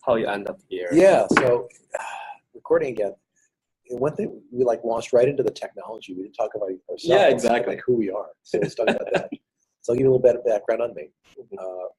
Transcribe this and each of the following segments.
how you end up here. Yeah, so recording again. One thing we launched right into the technology. We didn't talk about ourselves. Yeah, exactly. Like who we are. So let's talk about that. So I'll give you a little bit of background on me.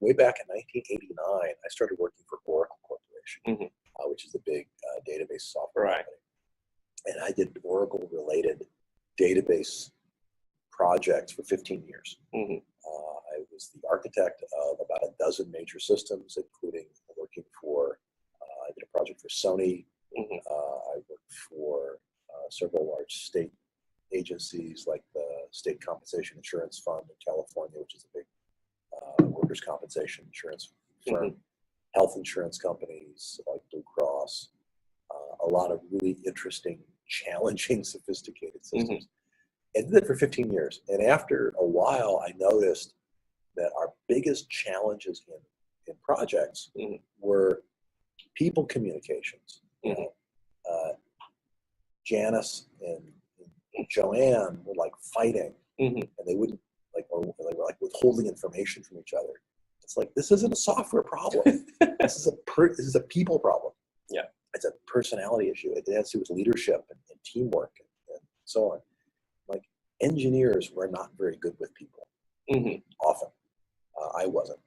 Way back in 1989, I started working for Oracle Corporation, which is a big database software company. And I did Oracle-related database projects for 15 years. I was the architect of about a dozen major systems, including working for, I did a project for Sony. I worked for several large state agencies like the State Compensation Insurance Fund in California, which is a big workers' compensation insurance firm, health insurance companies like Blue Cross, a lot of really interesting, challenging, sophisticated systems. I did it for 15 years. And after a while, I noticed that our biggest challenges in projects were people communications. Janice and Joanne were like fighting, and they wouldn't or they were like withholding information from each other. It's like, this isn't a software problem. This is a people problem. Yeah, it's a personality issue. It has to do with leadership and teamwork and so on. Like, engineers were not very good with people. Often, I wasn't.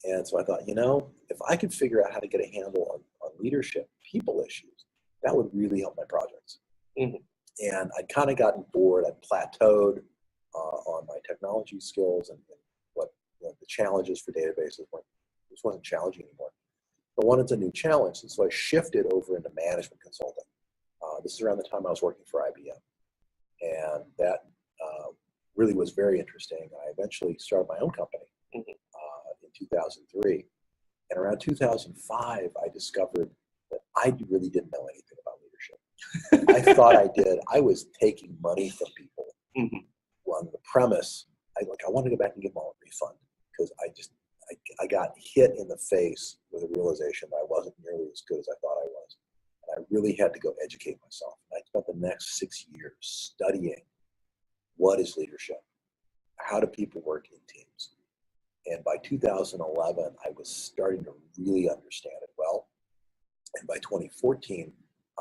And so I thought, if I could figure out how to get a handle on leadership, people issues, that would really help my projects. And I'd kind of gotten bored. I'd plateaued on my technology skills and what the challenges for databases just wasn't challenging anymore. I wanted a new challenge, and so I shifted over into management consulting. This is around the time I was working for IBM, and that really was very interesting. I eventually started my own company in 2003, and around 2005, I discovered that I really didn't know anything about leadership. I thought I did. I was taking money from people on the premise. I wanted to go back and give them all a refund because I got hit in the face with a realization that I wasn't nearly as good as I thought I was. And I really had to go educate myself. I spent the next 6 years studying what is leadership, how do people work in teams. And by 2011, I was starting to really understand it well. And by 2014,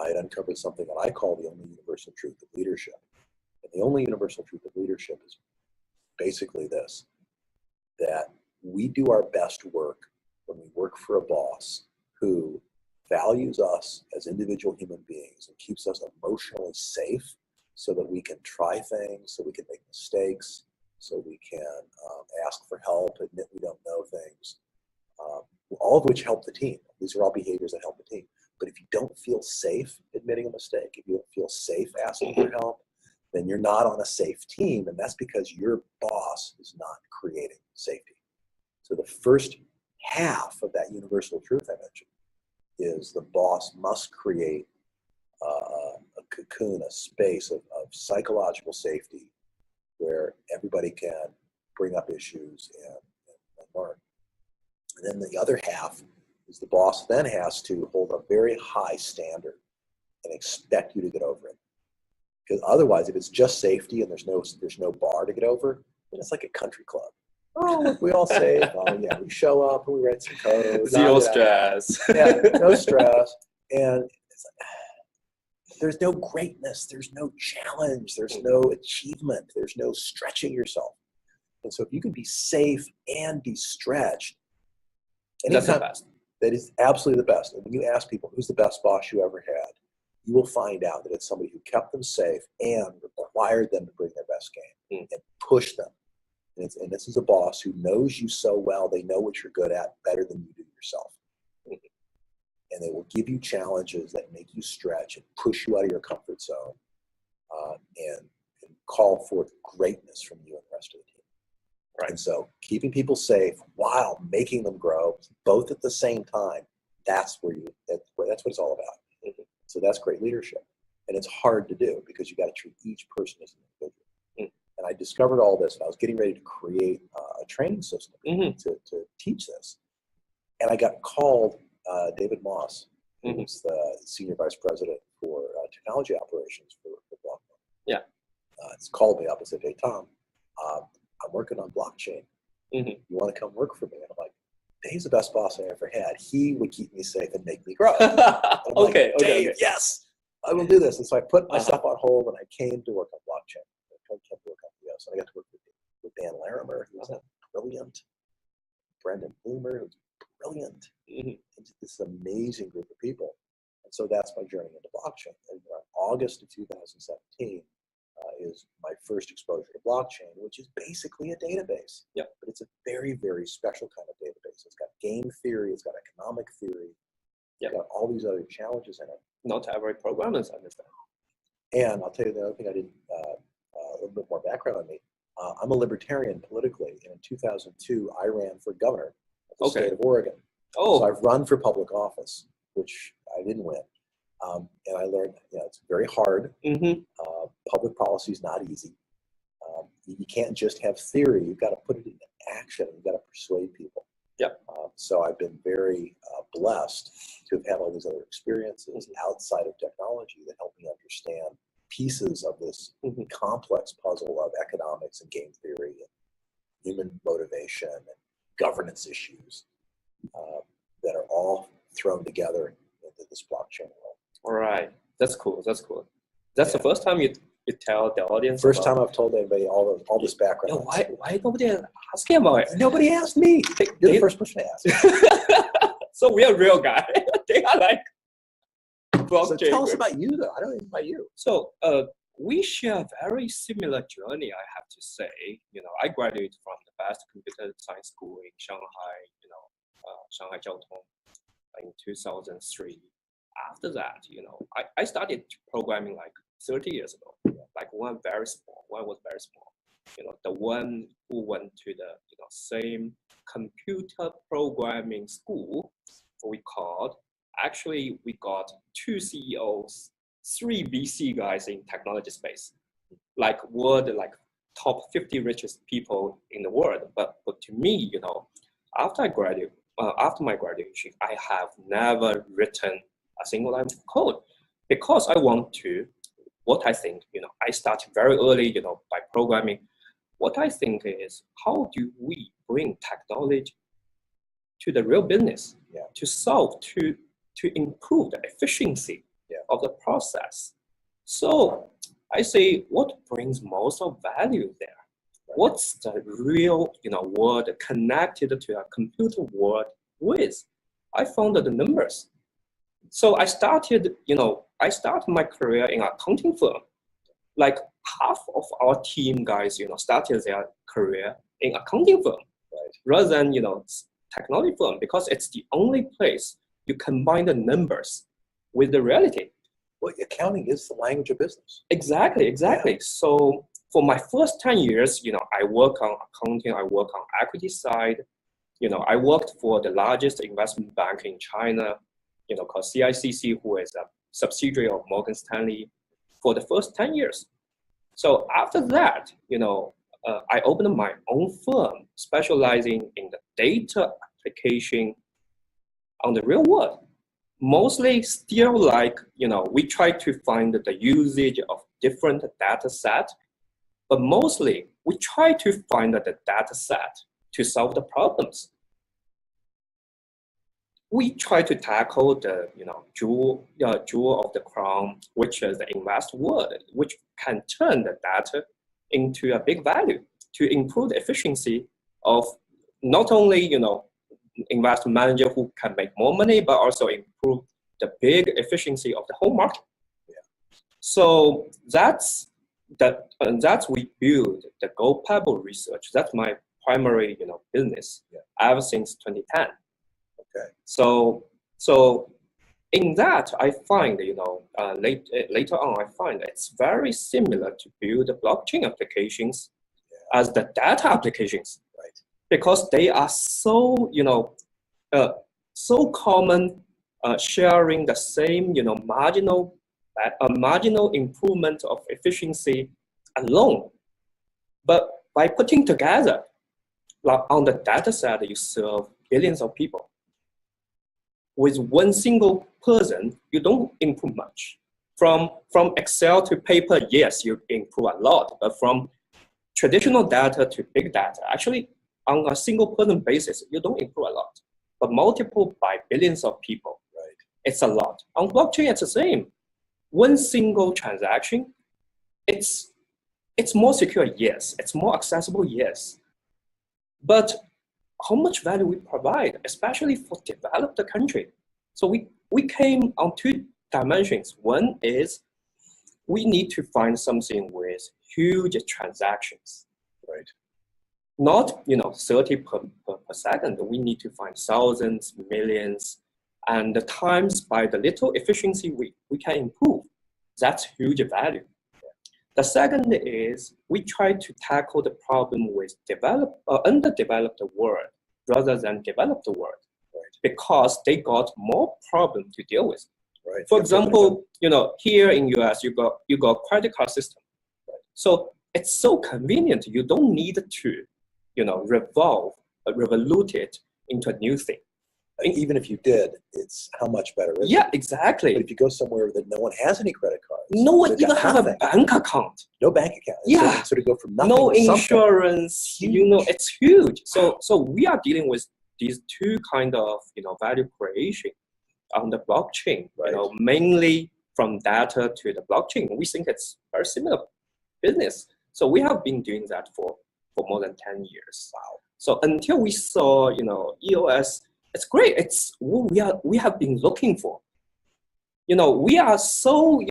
I had uncovered something that I call the only universal truth of leadership. And the only universal truth of leadership is basically this, that we do our best work when we work for a boss who values us as individual human beings and keeps us emotionally safe so that we can try things, so we can make mistakes, so we can ask for help, admit we don't know things, all of which help the team. These are all behaviors that help the team. But if you don't feel safe admitting a mistake, if you don't feel safe asking for help, then you're not on a safe team, and that's because your boss is not creating safety. So the first half of that universal truth I mentioned is the boss must create a cocoon, a space of psychological safety where everybody can bring up issues and learn. And then the other half is the boss then has to hold a very high standard and expect you to get over it. Because otherwise, if it's just safety and there's no bar to get over, then it's like a country club. Oh, look, we all safe. Oh, yeah, we show up and we write some code. Zero stress. Yeah, no stress. And it's like, there's no greatness. There's no challenge. There's no achievement. There's no stretching yourself. And so if you can be safe and be stretched, that's the best. That is absolutely the best. And when you ask people, who's the best boss you ever had, you will find out that it's somebody who kept them safe and required them to bring their best game and push them. And this is a boss who knows you so well, they know what you're good at better than you do yourself. And they will give you challenges that make you stretch and push you out of your comfort zone and call forth greatness from you and the rest of the team. Right. And so keeping people safe while making them grow, both at the same time, that's what it's all about. So that's great leadership. And it's hard to do because you got to treat each person as an individual. And I discovered all this, and I was getting ready to create a training system to teach this. And I got called David Moss, who's the senior vice president for technology operations for Block.one. Yeah. It's called me up and said, "Hey, Tom, I'm working on blockchain. You want to come work for me?" And I'm like, Dave's the best boss I ever had. He would keep me safe and make me grow. And I'm like, Okay. Dave, yes, I will do this. And so I put myself on hold and I came to work on blockchain. I came to work on EOS. And I got to work with Dan Larimer, who was a brilliant, Brendan Bloomer, who was brilliant. And this amazing group of people. And so that's my journey into blockchain. And August of 2017 is my first exposure to blockchain, which is basically a database. Yeah. But it's a very, very special kind of database. It's got game theory, it's got economic theory, it's got all these other challenges in it. Not every programmer understand. And I'll tell you the other thing I didn't, a little bit more background on me. I'm a libertarian politically, and in 2002, I ran for governor of the state of Oregon. So I've run for public office, which I didn't win. And I learned, it's very hard. Public policy is not easy. You can't just have theory. You've got to put it into action. You've got to persuade people. So I've been very blessed to have had all these other experiences outside of technology that help me understand pieces of this complex puzzle of economics and game theory and human motivation and governance issues that are all thrown together into this blockchain world. All right, that's cool. That's the first time you tell the audience. First time I've told anybody all this background. Why nobody asking about it? Nobody asked me. You're the first person to ask. So we are real guy. They are like blockchain. So tell us about you, though. I don't know about you. So we share a very similar journey, I have to say. I graduated from the best computer science school in Shanghai. Shanghai Jiaotong in 2003. After that, I started programming like 30 years ago. Like one was very small. The one who went to the same computer programming school, we got 2 CEOs, 3 VC guys in technology space, like top 50 richest people in the world. But to me, after my graduation, I have never written a single line of code because I want to. What I think, I started very early, by programming. What I think is, how do we bring technology to the real business to improve the efficiency of the process? So I say, what brings most of value there? What's the real, world connected to a computer world with? I found the numbers. So I started my career in an accounting firm. Like half of our team guys, started their career in accounting firm, rather than, technology firm, because it's the only place you combine the numbers with the reality. Well, accounting is the language of business. Exactly. Yeah. So for my first 10 years, I work on accounting, I work on equity side. I worked for the largest investment bank in China, called CICC, who is a subsidiary of Morgan Stanley, for the first 10 years. So after that, I opened my own firm specializing in the data application on the real world. Mostly still we try to find the usage of different data set, but mostly we try to find the data set to solve the problems. We try to tackle the jewel of the crown, which is the invest world, which can turn the data into a big value to improve the efficiency of not only investment manager who can make more money, but also improve the big efficiency of the whole market. So that's we build the Gold Pebble research. That's my primary business ever since 2010. Okay. So in that, I find, later on, I find it's very similar to build blockchain applications as the data applications, because they are so, so common, sharing the same, marginal improvement of efficiency alone. But by putting together, on the data set, you serve billions of people. With one single person, you don't improve much. From Excel to paper, yes, you improve a lot. But from traditional data to big data, actually, on a single person basis, you don't improve a lot. but multiple by billions of people. Right. It's a lot. On blockchain, it's the same. One single transaction, it's more secure, yes. It's more accessible, yes. But how much value we provide, especially for developed country. So we came on two dimensions. One is we need to find something with huge transactions. Right. Not 30 per second. We need to find thousands, millions, and the times by the little efficiency we can improve. That's huge value. The second is we try to tackle the problem with underdeveloped world rather than developed world, right? Because they got more problem to deal with. Right. For example, here in US, you got credit card system. Right? So it's so convenient. You don't need to, revolute it into a new thing. I think even if you did, it's how much better is it? Yeah, exactly. But if you go somewhere that no one has any credit cards, no one even have a bank account. No bank account. Yeah. So to go from nothing no to insurance, it's huge. So we are dealing with these two kind of value creation on the blockchain. Right. Mainly from data to the blockchain. We think it's very similar business. So we have been doing that for more than 10 years. Wow. So until we saw EOS, it's great. It's what we have been looking for. We are so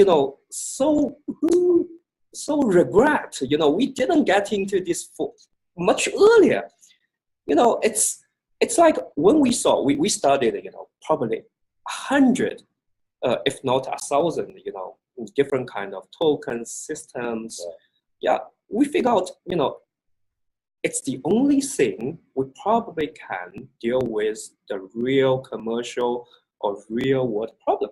regret. We didn't get into this much earlier. It's like when we saw we studied probably 100, if not 1,000, different kind of tokens systems. Yeah, we figured out it's the only thing we probably can deal with the real commercial or real world problem.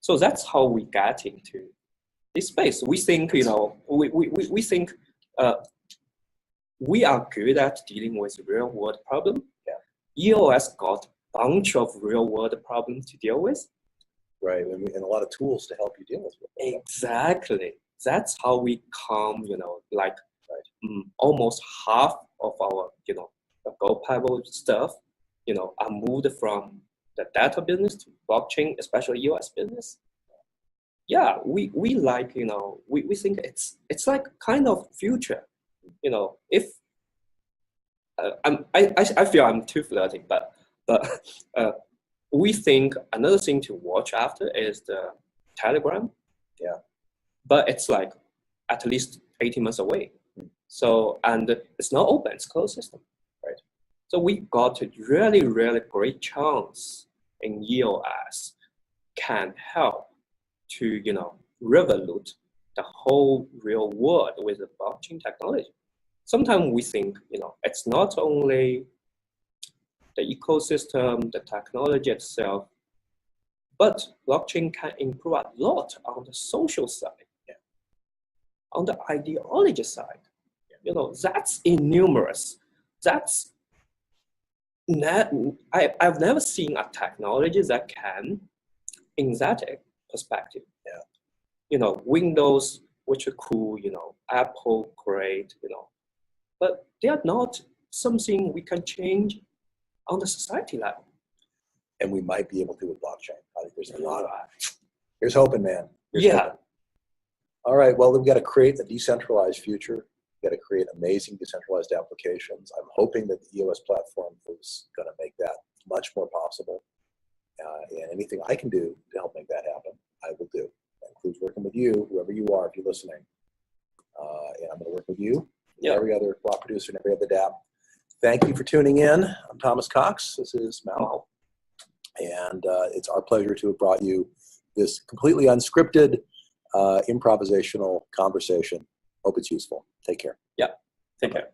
So that's how we get into this space. We think, we think we are good at dealing with real world problem. Yeah. EOS got a bunch of real world problems to deal with. Right, and a lot of tools to help you deal with it. Exactly. That's how we come, almost half of our, gold pebble stuff, are moved from the data business to blockchain, especially EOS business. Yeah, we like, we think it's like kind of future, if I feel I'm too flirting, but we think another thing to watch after is the Telegram. Yeah, but it's like at least 18 months away. So, and it's not open, it's closed system, right? So we got a really, really great chance in EOS can help to, revolute the whole real world with the blockchain technology. Sometimes we think, it's not only the ecosystem, the technology itself, but blockchain can improve a lot on the social side, on the ideology side. That's innumerous. That's I've never seen a technology that can, in that perspective. Yeah. Windows, which are cool. Apple, great. But they are not something we can change on the society level. And we might be able to with blockchain. I think there's a lot of that. Here's hoping, man. Here's yeah. Hoping. All right. Well, we've got to create a decentralized future. We've got to create amazing decentralized applications. I'm hoping that the EOS platform is going to make that much more possible. And anything I can do to help make that happen, I will do. That includes working with you, whoever you are, if you're listening. And I'm going to work with you, every other block producer, and every other DApp. Thank you for tuning in. I'm Thomas Cox. This is Mao. And it's our pleasure to have brought you this completely unscripted, improvisational conversation. Hope it's useful. Take care. Yeah. Take care.